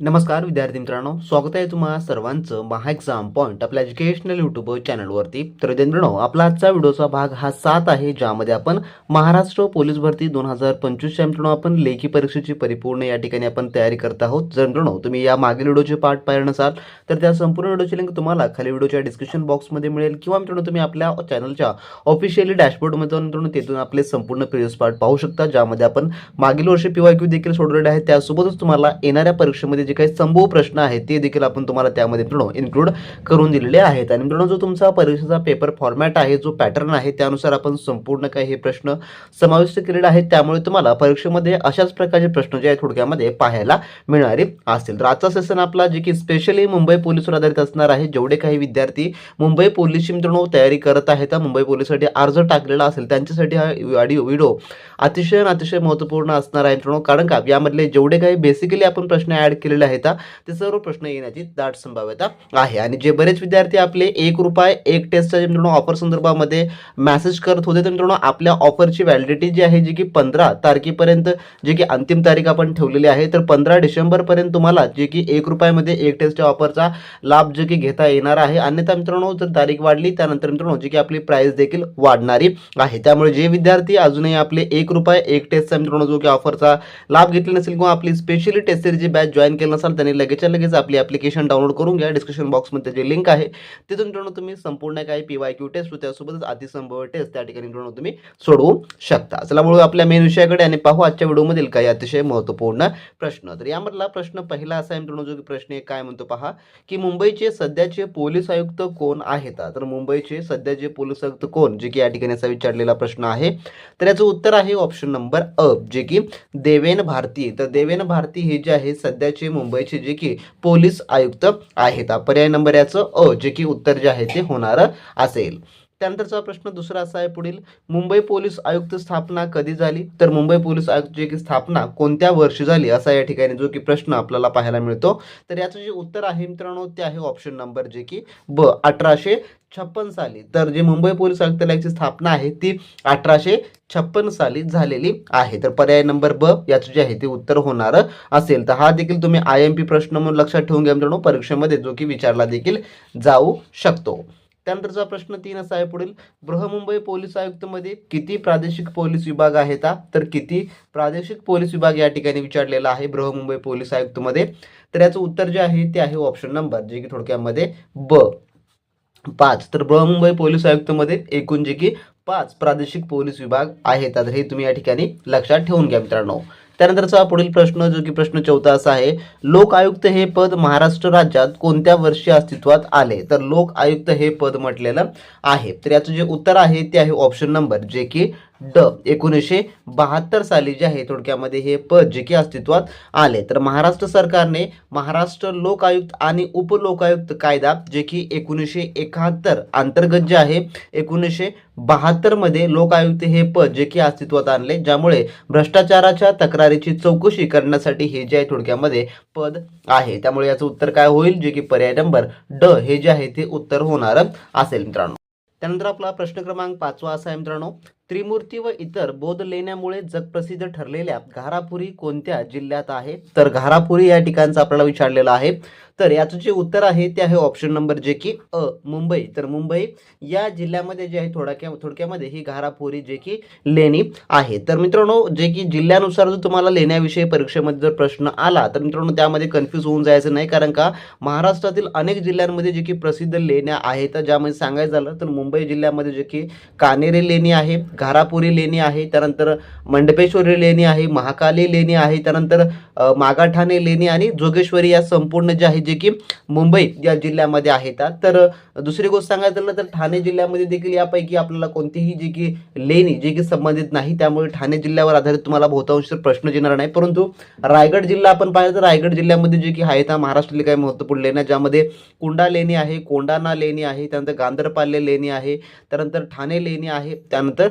नमस्कार विद्यार्थी मित्रांनो, स्वागत आहे तुम्हा सर्वांचं महा एक्झाम पॉईंट आपल्या एज्युकेशनल यूट्यूब चॅनलवरती. तर मित्रांनो, आपला आजचा व्हिडिओचा भाग हा 7 आहे, ज्यामध्ये आपण महाराष्ट्र पोलीस भरती 2025च्या मित्रांनो आपण लेखी परीक्षेची परिपूर्ण या ठिकाणी आपण तयारी करत आहोत. जर मित्रांनो तुम्ही या मागील व्हिडिओचे पार्ट पाहिलं नसाल तर त्या संपूर्ण व्हिडिओची लिंक तुम्हाला खाली व्हिडिओच्या डिस्क्रिप्शन बॉक्समध्ये मिळेल, किंवा मित्रांनो तुम्ही आपल्या चॅनलच्या ऑफिशियली डॅशबोर्डमध्ये मित्रांनो तिथून आपले संपूर्ण प्रिव्हियस पार्ट पाहू शकता, ज्यामध्ये आपण मागील वर्षी PYQ देखील सोडवलेले आहेत. त्यासोबतच तुम्हाला येणाऱ्या परीक्षेमध्ये जे काही संभव प्रश्न आहेत ते देखील आपण तुम्हाला त्यामध्ये मित्रांनो इन्क्लूड करून दिलेले आहेत. आणि मित्रांनो जो तुमचा परीक्षेचा पेपर फॉर्मॅट आहे, जो पॅटर्न आहे, त्यानुसार आपण संपूर्ण काही हे प्रश्न समाविष्ट केलेले आहेत. त्यामुळे तुम्हाला परीक्षेमध्ये अशाच प्रकारचे प्रश्न जे आहेत थोडक्यामध्ये पाहायला मिळणारे असतील. तर आजचा सेशन आपला जे की स्पेशली मुंबई पोलीसवर आधारित असणार आहे. जेवढे काही विद्यार्थी मुंबई पोलीसची मित्रांनो तयारी करत आहेत, मुंबई पोलीससाठी अर्ज टाकलेला असेल त्यांच्यासाठी हा व्हिडिओ अतिशय महत्त्वपूर्ण असणार आहे मित्रांनो. कारण का यामधले जेवढे काही बेसिकली आपण प्रश्न ऍड केलेले आहेत ते सर्व प्रश्न येण्याची दाट संभाव्यता आहे. आणि जे बरेच विद्यार्थी आपले ₹1 एक टेस्टच्या मित्रांनो ऑफर संदर्भामध्ये मेसेज करत होते, तर मित्रांनो आपल्या ऑफरची व्हॅलिडिटी जी आहे जी की 15 तारखेपर्यंत जे की अंतिम तारीख आपण ठेवलेली आहे. तर 15 डिसेंबरपर्यंत तुम्हाला जे की ₹1 एक टेस्टच्या ऑफरचा लाभ जे की घेता येणार आहे. अन्यथा मित्रांनो जर तारीख वाढली त्यानंतर मित्रांनो जी की आपली प्राइस देखील वाढणारी आहे. त्यामुळे जे विद्यार्थी अजूनही आपले ₹1 एक टेस्टचा मित्रांनो जो की ऑफरचा लाभ घेतला नसेल किंवा आपली स्पेशली टेस्ट सिरीजची बॅच जॉईन केली नसाल त्यांनी लगेच आपली ॲप्लिकेशन डाउनलोड करून घ्या. डिस्क्रिप्शन बॉक्समध्ये जे लिंक आहे तिथून मित्रांनो तुम्ही संपूर्ण काही PYQ टेस्ट त्यासोबतच अतिसंभव टेस्ट त्या ठिकाणी मित्रांनो तुम्ही सोडवू शकता. चला बोलू आपल्या मेन विषयाकडे आणि पाहू आजच्या व्हिडिओमधील काही अतिशय महत्त्वपूर्ण प्रश्न. तर यामधला प्रश्न पहिला असा आहे मित्रांनो, जो की प्रश्न काय म्हणतो पहा, की मुंबईचे सध्याचे पोलीस आयुक्त कोण आहेत? तर मुंबईचे सध्याचे पोलीस आयुक्त कोण, जे की या ठिकाणी असा विचारलेला प्रश्न आहे. तर याचं उत्तर आहे ऑप्शन नंबर अ, जे की देवेन भारती. तर देवेन भारती हे जे आहे सध्याचे मुंबईचे जे की पोलीस आयुक्त आहेत. पर्याय नंबर याचं अ, जे की उत्तर जे आहे ते होणार असेल. त्यानंतरचा प्रश्न दुसरा असा आहे पुढील, मुंबई पोलीस आयुक्त स्थापना कधी झाली? तर मुंबई पोलीस आयुक्त जे की स्थापना कोणत्या वर्षी झाली असा या ठिकाणी जो की प्रश्न आपल्याला पाहायला मिळतो. तर याचं जे उत्तर आहे मित्रांनो ते आहे ऑप्शन नंबर जे की ब, 1856 साली. तर जे मुंबई पोलीस आयुक्तालयाची स्थापना आहे ती 1856 साली झालेली आहे. तर पर्याय नंबर ब याचं जे आहे ते उत्तर होणार असेल. तर हा देखील तुम्ही IMP प्रश्न म्हणून लक्षात ठेवून घ्या मित्रांनो, परीक्षेमध्ये जो की विचारला देखील जाऊ शकतो. त्यानंतरचा प्रश्न 3 असा आहे पुढील, बृहमुंबई पोलीस आयुक्तमध्ये किती प्रादेशिक पोलीस विभाग आहेत? तर किती प्रादेशिक पोलीस विभाग या ठिकाणी विचारलेला आहे बृहमुंबई पोलीस आयुक्तमध्ये? तर याचं उत्तर जे आहे ते आहे ऑप्शन नंबर जे की थोडक्यामध्ये ब, 5. तर बृहमुंबई पोलीस आयुक्तमध्ये एकूण जे की 5 प्रादेशिक पोलीस विभाग आहेत. तर हे तुम्ही या ठिकाणी लक्षात ठेवून घ्या मित्रांनो. त्यानंतरचा पुढील प्रश्न जो की प्रश्न 14 असा आहे, लोक आयुक्त हे पद महाराष्ट्र राज्यात कोणत्या वर्षी अस्तित्वात आले? तर लोक आयुक्त हे पद म्हटलेलं आहे. तर याचं जे उत्तर आहे ते आहे ऑप्शन नंबर जे की ड, 1972 साली जे आहे थोडक्यामध्ये हे पद जे की अस्तित्वात आले. तर महाराष्ट्र सरकारने महाराष्ट्र लोक आयुक्त आणि उपलोकायुक्त कायदा जे की 1971 अंतर्गत जे आहे 1972 मध्ये लोक आयुक्त हे पद जे की अस्तित्वात आणले, ज्यामुळे भ्रष्टाचाराच्या तक्रारीची चौकशी करण्यासाठी हे जे आहे थोडक्यामध्ये पद आहे. त्यामुळे याचं उत्तर काय होईल, जे की पर्याय नंबर ड हे जे आहे ते उत्तर होणार असेल मित्रांनो. त्यानंतर आपला प्रश्न क्रमांक 5 असा आहे मित्रांनो, त्रिमूर्ती व इतर बौद्ध लेण्यामुळे जगप्रसिद्ध ठरलेल्या घारापुरी कोणत्या जिल्ह्यात आहे? तर घारापुरी या ठिकाणचं आपल्याला विचारलेलं आहे. तर याचं जे उत्तर आहे ते आहे ऑप्शन नंबर जे की अ, मुंबई. तर मुंबई या जिल्ह्यामध्ये जे आहे थोडक्यामध्ये ही घारापुरी जे की लेणी आहे. तर मित्रांनो जे की जिल्ह्यानुसार जर तुम्हाला लेण्याविषयी परीक्षेमध्ये जर प्रश्न आला तर मित्रांनो त्यामध्ये कन्फ्यूज होऊन जायचं नाही, कारण का महाराष्ट्रातील अनेक जिल्ह्यांमध्ये जे की प्रसिद्ध लेण्या आहेत. ज्यामध्ये सांगायचं झालं तर मुंबई जिल्ह्यामध्ये जे की कानेरी लेणी आहे, घारापुरी लेणी आहे, त्यानंतर मंडपेश्वरी लेणी आहे, महाकाली लेणी आहे, त्यानंतर मागाठाणे लेणी आणि जोगेश्वरी या संपूर्ण जे आहे जे की मुंबई या जिल्ह्यामध्ये आहेत. तर दुसरी गोष्ट सांगायचं झालं तर ठाणे जिल्ह्यामध्ये देखील यापैकी आपल्याला कोणतीही जी की लेणी जे की संबंधित नाही, त्यामुळे ठाणे जिल्ह्यावर आधारित तुम्हाला बहुतांश प्रश्न येणार नाही. परंतु रायगड जिल्हा आपण पाहिलं तर रायगड जिल्ह्यामध्ये जे की आहेत महाराष्ट्रातली काही महत्त्वपूर्ण लेण्या, ज्यामध्ये कुंडा लेणी आहे, कोंडाणा लेणी आहे, त्यानंतर गांधरपाल्य लेणी आहे, त्यानंतर ठाणे लेणी आहे, त्यानंतर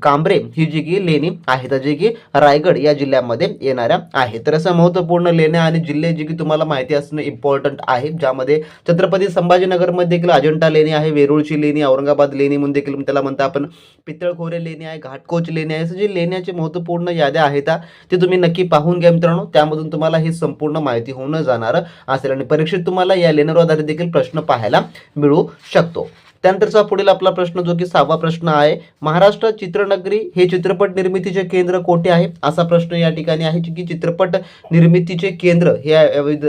कांबरे ही जी की लेणी आहेत जे की रायगड या जिल्ह्यामध्ये येणाऱ्या आहेत. तर असं महत्त्वपूर्ण लेण्या आणि जिल्हे जे की तुम्हाला माहिती असणं इम्पॉर्टंट आहे, ज्यामध्ये छत्रपती संभाजीनगरमध्ये देखील अजंठा लेणी आहे, वेरूळची लेणी, औरंगाबाद लेणी म्हणून देखील त्याला म्हणता आपण, पितळखोरे लेणी आहे, घाटकोच लेणी आहे. असे जे लेण्याचे महत्त्वपूर्ण याद्या आहेत ते तुम्ही नक्की पाहून घ्या मित्रांनो. त्यामधून तुम्हाला ही संपूर्ण माहिती होऊन जाणार असेल आणि परीक्षेत तुम्हाला या लेण्यावर आधारित देखील प्रश्न पाहायला मिळू शकतो. त्यानंतरचा पुढील आपला प्रश्न जो की 6वा प्रश्न आहे, महाराष्ट्र चित्रनगरी हे चित्रपट निर्मितीचे केंद्र कोठे आहे, असा प्रश्न या ठिकाणी आहे की चित्रपट निर्मितीचे केंद्र हे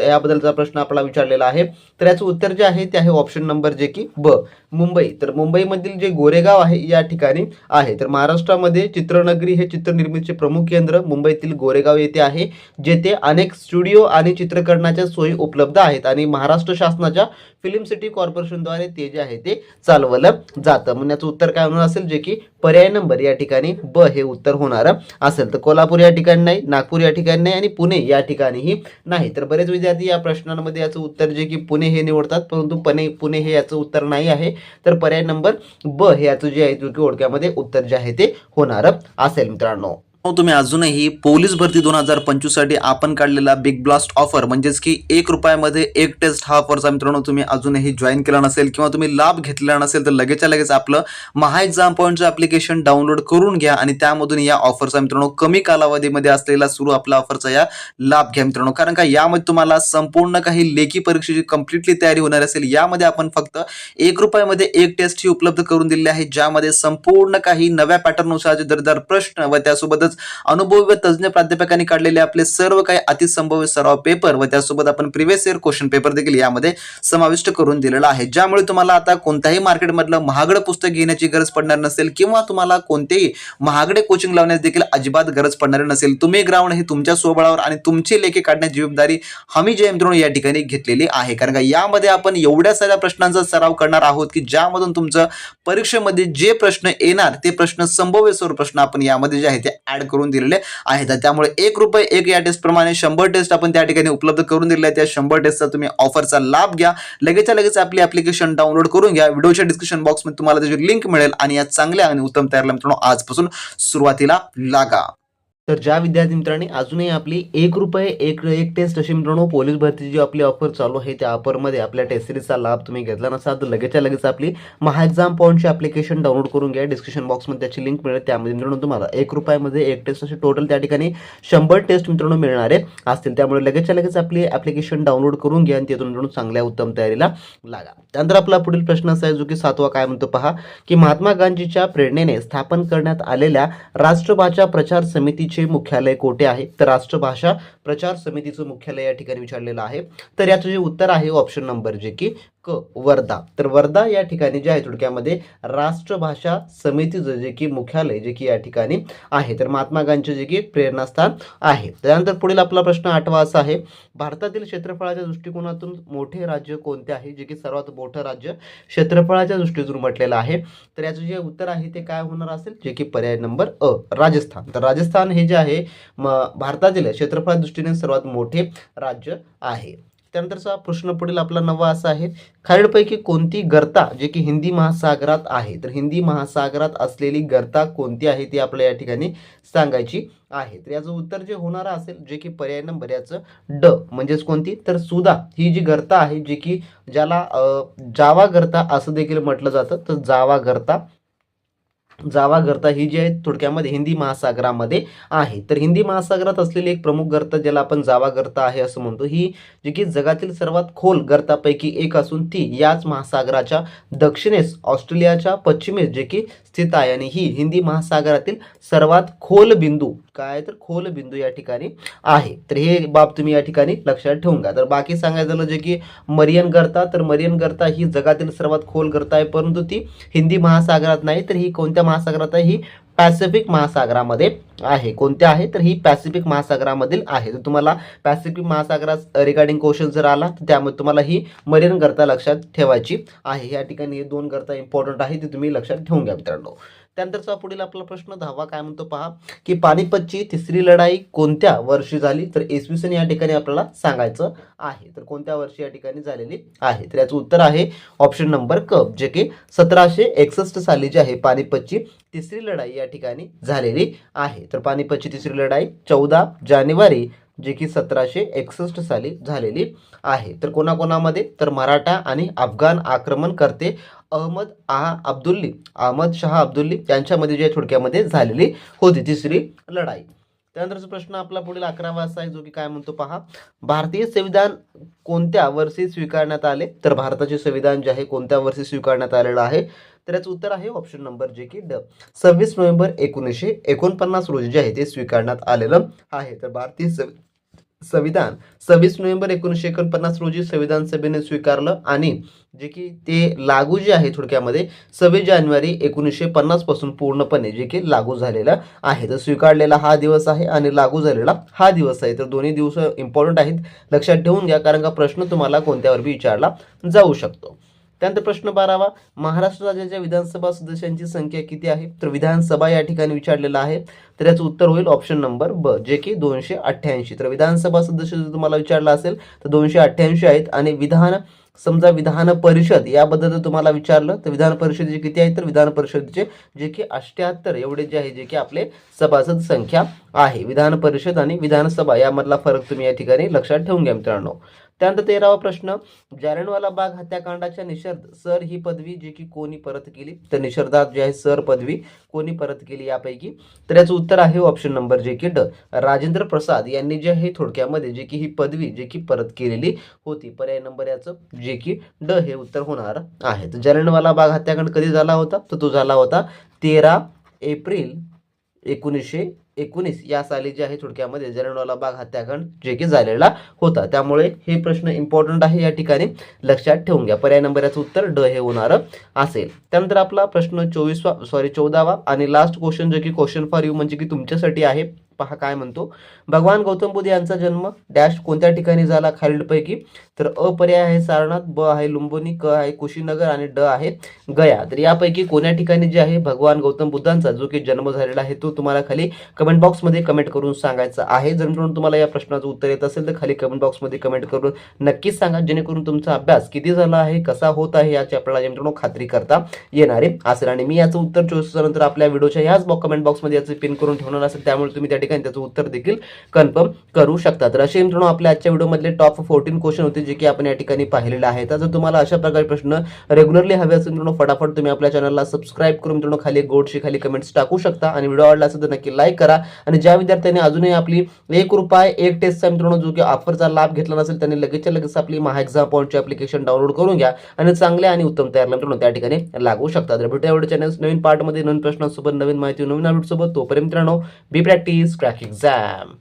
याबद्दलचा प्रश्न आपल्याला विचारलेला आहे. तर याचं उत्तर जे आहे ते आहे ऑप्शन नंबर जे की ब, मुंबई. तर मुंबईमधील जे गोरेगाव आहे या ठिकाणी आहे. तर महाराष्ट्रामध्ये चित्रनगरी हे चित्रनिर्मितीचे प्रमुख केंद्र मुंबईतील गोरेगाव येथे आहे, जेथे अनेक स्टुडिओ आणि चित्रीकरणाच्या सोयी उपलब्ध आहेत आणि महाराष्ट्र शासनाच्या फिल्म सिटी कॉर्पोरेशनद्वारे ते जे आहे ते चालवलं जातं. म्हणजे याचं उत्तर काय होणार असेल, जे की पर्याय नंबर या ठिकाणी ब हे उत्तर होणार असेल. तर कोल्हापूर या ठिकाणी नाही, नागपूर या ठिकाणी नाही आणि पुणे या ठिकाणीही नाही. तर बरेच विद्यार्थी या प्रश्नांमध्ये याचं उत्तर जे की पुणे हे निवडतात, परंतु पुणे हे याचं उत्तर नाही आहे. तर पर्याय नंबर ब हे याचं जे आहे जो की ओळख्यामध्ये उत्तर जे आहे ते होणार असेल मित्रांनो. तुम्ही अजूनही पोलीस भरती 2025 साठी आपण काढलेला बिग ब्लास्ट ऑफर म्हणजेच की ₹1 एक टेस्ट हा ऑफरचा मित्रांनो तुम्ही अजूनही जॉईन केला नसेल किंवा तुम्ही लाभ घेतलेला नसेल तर लगेचच्या लगेच आपलं महा एक्झाम पॉईंटचं ॲप्लिकेशन डाउनलोड करून घ्या आणि त्यामधून या ऑफरचा मित्रांनो कमी कालावधीमध्ये असलेला सुरू आपला ऑफरचा या लाभ घ्या मित्रांनो. कारण का यामध्ये तुम्हाला संपूर्ण काही लेखी परीक्षेची कम्प्लिटली तयारी होणार असेल. यामध्ये आपण फक्त ₹1 एक टेस्ट ही उपलब्ध करून दिली आहे, ज्यामध्ये संपूर्ण काही नव्या पॅटर्ननुसारचे दर्जेदार प्रश्न व त्यासोबतच अनुभवी व तज्ञ प्राध्यापकांनी काढलेले आपले सर्व काही अतिसंभाव्य सराव पेपर व त्यासोबत आपण प्रिव्हियस इयर क्वेश्चन पेपर देखील यामध्ये समाविष्ट करून दिलेला आहे, ज्यामुळे तुम्हाला आता कोणत्याही मार्केटमधलं महागडं पुस्तक घेण्याची गरज पडणार नसेल किंवा तुम्हाला कोणतेही महागडे कोचिंग लावण्यास देखील अजिबात गरज पडणार नसेल. तुम्ही ग्राउंड हे तुमच्या स्वबळावर आणि तुमची लेखी काढण्याची जबाबदारी आम्ही जे मित्रांनो या ठिकाणी घेतलेली आहे. कारण का यामध्ये आपण एवढ्या साऱ्या प्रश्नांचा सराव करणार आहोत की ज्यामधून तुमचं परीक्षेमध्ये जे प्रश्न येणार ते प्रश्न संभाव्य स्वरूप प्रश्न आपण यामध्ये जे आहे ते ऍड करून दिलेले आहेत. त्यामुळे ₹1 एक या टेस्ट प्रमाणे 100 टेस्ट आपण त्या ठिकाणी उपलब्ध करून दिलेल्या त्या 100 टेस्टचा तुम्ही ऑफरचा लाभ घ्या. लगेचच्या लगेच आपली ॲप्लिकेशन डाउनलोड करून घ्या. व्हिडिओच्या डिस्क्रिप्शन बॉक्समध्ये तुम्हाला त्याची लिंक मिळेल आणि या चांगल्या आणि उत्तम तयारीला मित्रांनो आजपासून सुरुवातीला लागा. तर ज्या विद्यार्थी मित्रांनी अजूनही आपली ₹1 एक टेस्ट अशी मित्रांनो पोलीस भरतीची जी आपली ऑफर चालू आहे त्या ऑफरमध्ये आपल्या टेस्ट सिरीजचा लाभ तुम्ही घेतला नसाल तर लगेचच्या लगेच आपली महा एक्झाम पॉईंटची ॲप्लिकेशन डाउनलोड करून घ्या. डिस्क्रिप्शन बॉक्समध्ये त्याची लिंक मिळेल. त्यामध्ये मित्रांनो तुम्हाला ₹1 एक टेस्ट असे टोटल त्या ठिकाणी 100 टेस्ट मित्रांनो मिळणारे असतील. त्यामुळे लगेचच्या लगेच आपली ॲप्लिकेशन डाउनलोड करून घ्या आणि तिथून मित्रांनो चांगल्या उत्तम तयारीला लागा. त्यानंतर आपला पुढील प्रश्न असा आहे जो की 7वा काय म्हणतो पहा, की महात्मा गांधीच्या प्रेरणेने स्थापन करण्यात आलेल्या राष्ट्रभाषा प्रचार समितीचे मुख्यालय कोठे आहे. तर राष्ट्रभाषा प्रचार समितीचं मुख्यालय या ठिकाणी विचारलेलं आहे. तर याचं जे उत्तर आहे ऑप्शन नंबर जे की क, वर्धा. तर वर्धा या ठिकाणी जे आहे थोडक्यामध्ये राष्ट्रभाषा समितीचं जे की मुख्यालय जे की या ठिकाणी आहे. तर महात्मा गांधीचे जे की प्रेरणास्थान आहे. त्यानंतर पुढील आपला प्रश्न 8वा असा आहे, भारतातील क्षेत्रफळाच्या दृष्टिकोनातून मोठे राज्य कोणते आहे, जे की सर्वात मोठं राज्य क्षेत्रफळाच्या दृष्टीतून म्हटलेलं आहे. तर याचं जे उत्तर आहे ते काय होणार असेल, जे की पर्याय नंबर अ, राजस्थान. तर राजस्थान हे जे आहे भारतातील क्षेत्रफळाच्या दृष्टीने सर्वात मोठे राज्य आहे. त्यानंतरचा प्रश्न पुढील आपला 9वा असा आहे, खालीलपैकी कोणती गर्ता जे की हिंदी महासागरात आहे. तर हिंदी महासागरात असलेली गर्ता कोणती आहे ती आपल्याला या ठिकाणी सांगायची आहे. तर याचं उत्तर जे होणार असेल जे की पर्याय नंबर याचं ड म्हणजेच कोणती, तर सुदा ही जी गर्ता आहे जी की ज्याला जावा गर्ता असं देखील म्हटलं जातं. तर जावा गर्ता ही जी आहे थोडक्यामध्ये हिंदी महासागरामध्ये आहे. तर हिंदी महासागरात असलेली एक प्रमुख गर्ता ज्याला आपण जावा गर्ता आहे असं म्हणतो, ही जी की जगातील सर्वात खोल गर्तापैकी एक असून ती याच महासागराच्या दक्षिणेस ऑस्ट्रेलियाच्या पश्चिमेस जे की स्थित आहे आणि ही हिंदी महासागरातील सर्वात खोल बिंदू काय, तर खोल बिंदू या ठिकाणी आहे. तर हे बाब तुम्ही या ठिकाणी लक्षात ठेवून घ्या. तर बाकी सांगायचं झालं जे की मरियन गर्ता, तर मरियन गर्ता ही जगातील सर्वात खोल गर्ता आहे, परंतु ती हिंदी महासागरात नाही. तर ही कोणत्या महासागरात आहे, ही पॅसिफिक महासागरामध्ये आहे. कोणत्या आहे, तर ही पॅसिफिक महासागरामधील आहे. तर तुम्हाला पॅसिफिक महासागरात रिगार्डिंग क्वेश्चन जर आला तर त्यामुळे तुम्हाला ही मरियन गर्ता लक्षात ठेवायची आहे. या ठिकाणी हे 2 गर्ता इम्पॉर्टंट आहे ते तुम्ही लक्षात ठेवून घ्या मित्रांनो. त्यानंतरचा पुढील आपला प्रश्न 10वा काय म्हणतो पहा, की पानिपतची तिसरी लढाई कोणत्या वर्षी झाली. तर इसवी सन या ठिकाणी आपल्याला सांगायचं आहे. तर कोणत्या वर्षी या ठिकाणी झालेली आहे. तर याचं उत्तर आहे ऑप्शन नंबर क, जे की 1761 साली जी आहे पानिपतची तिसरी लढाई या ठिकाणी झालेली आहे. तर पानिपतची तिसरी लढाई 14 जानेवारी जे की 1761 साली झालेली आहे. तर कोणाकोणामध्ये, तर मराठा आणि अफगाण आक्रमणकर्ते अहमद शाह अब्दुल्ली यांच्यामध्ये जे थोडक्यामध्ये झालेली होती तिसरी लढाई. त्यानंतरचा प्रश्न आपला पुढील 11वा असा आहे, जो की काय म्हणतो पहा. भारतीय संविधान कोणत्या वर्षी स्वीकारण्यात आले? तर भारताचे संविधान जे आहे कोणत्या वर्षी स्वीकारण्यात आलेलं आहे? तर याचं उत्तर आहे ऑप्शन नंबर जे की 26 नोव्हेंबर 1949 रोजी जे आहे ते स्वीकारण्यात आलेलं आहे. तर भारतीय संविधान 26 नोव्हेंबर 1949 रोजी संविधान सभेने स्वीकारलं आणि जे की ते लागू जे आहे थोडक्यामध्ये 26 जानेवारी 1950 पासून पूर्णपणे जे की लागू झालेला आहे. तर स्वीकारलेला हा दिवस आहे आणि लागू झालेला हा दिवस आहे. तर दोन्ही दिवस इम्पॉर्टंट आहेत, लक्षात ठेवून घ्या, कारण का प्रश्न तुम्हाला कोणत्यावर बी विचारला जाऊ शकतो. त्यानंतर प्रश्न 12वा, महाराष्ट्र राज्याच्या विधानसभा सदस्यांची संख्या किती आहे? तर विधानसभा या ठिकाणी विचारलेला आहे. तर याचं उत्तर होईल ऑप्शन नंबर ब, जे की 288. तर विधानसभा सदस्य जर तुम्हाला विचारला असेल तर 288 आहेत. आणि विधान परिषद याबद्दल जर तुम्हाला विचारलं तर विधान परिषदेचे किती आहे? तर विधान परिषदेचे जे की 78 एवढे जे आहे जे की आपले सभासद संख्या आहे. विधान परिषद आणि विधानसभा यामधला फरक तुम्ही या ठिकाणी लक्षात ठेवून घ्या मित्रांनो. त्यानंतर 13वा प्रश्न, जालियनवाला बाग हत्याकांडाच्या निषेध सर ही पदवी जे की कोणी परत केली? तर निषेधात जे आहे सर पदवी कोणी परत केली यापैकी? तर याचं उत्तर आहे ऑप्शन नंबर जे की ड, राजेंद्र प्रसाद यांनी जे आहे थोडक्यामध्ये जे की ही पदवी जे की परत केलेली होती. पर्याय नंबर याचं जे की ड हे उत्तर होणार आहे. तर जालियनवाला बाग हत्याकांड कधी झाला होता? तर तो झाला होता 13 एप्रिल 1919 या साली जे आहे थोडक्यामध्ये जालियनवाला बाग हत्याकांड जे की झालेला होता. त्यामुळे हे प्रश्न इम्पॉर्टंट आहे, या ठिकाणी लक्षात ठेवून घ्या. पर्याय नंबर याचं उत्तर ड हे होणार असेल. त्यानंतर आपला प्रश्न 14वा आणि लास्ट क्वेश्चन जे की क्वेश्चन फॉर यू म्हणजे की तुमच्यासाठी आहे. पहा काय म्हणतो, भगवान गौतम बुद्ध यांचा जन्म डॅश कोणत्या ठिकाणी झाला खालीलपैकी? तर अ पर्याय आहे सारनाथ, ब आहे लुंबिनी, क आहे कुशीनगर आणि ड आहे गया. तर यापैकी कोण्या ठिकाणी जे आहे भगवान गौतम बुद्धांचा जो की जन्म झालेला आहे तो तुम्हाला खाली कमेंट बॉक्समध्ये कमेंट करून सांगायचं आहे. जर मित्रांनो तुम्हाला या प्रश्नाचं उत्तर येत असेल तर खाली कमेंट बॉक्समध्ये कमेंट करून नक्कीच सांगा, जेणेकरून तुमचा अभ्यास किती झाला आहे, कसा होत आहे याची आपल्याला मित्रांनो खात्री करता येणारे असेल. आणि मी याचं उत्तर 24 तासानंतर आपल्या व्हिडिओच्या ह्याच कमेंट बॉक्समध्ये याचं पिन करून ठेवणार असेल, त्यामुळे तुम्ही त्या ठिकाणी त्याचं उत्तर देखील कन्फर्म करू शकता. तर असे मित्रांनो आपल्या आजच्या व्हिडिओमधले टॉप 14 क्वेश्चन होते जे की आपण या ठिकाणी पाहिलेले आहेत. तर जर तुम्हाला अशा प्रकारे प्रश्न रेग्युलरली हवे असेल मित्रांनो, फटाफट तुम्ही आपल्या चॅनलला सबस्क्राईब करून मित्रांनो खाली गोडशी खाली कमेंट्स टाकू शकता. आणि व्हिडिओ आवडला असेल तर नक्की लाईक करा. आणि ज्या विद्यार्थ्यांनी अजूनही आपली ₹1 एक टेस्टचा मित्रांनो जो की ऑफरचा लाभ घेतला नसेल त्यांनी लगेचच्या लगेच आपली महाएक्झाम पॉईंटची ॲप्लिकेशन डाउनलोड करून घ्या आणि चांगल्या आणि उत्तम तयारीला मित्रांनो त्या ठिकाणी लागू शकता. तर भेटूया एवढे चॅनल नवीन पार्टमध्ये नवीन प्रश्नांसोबत नवीन माहिती नवीन अपडेट सोबत. तोपर्यंत मित्रांनो बी प्रॅक्टिस क्रॅक एक्झाम.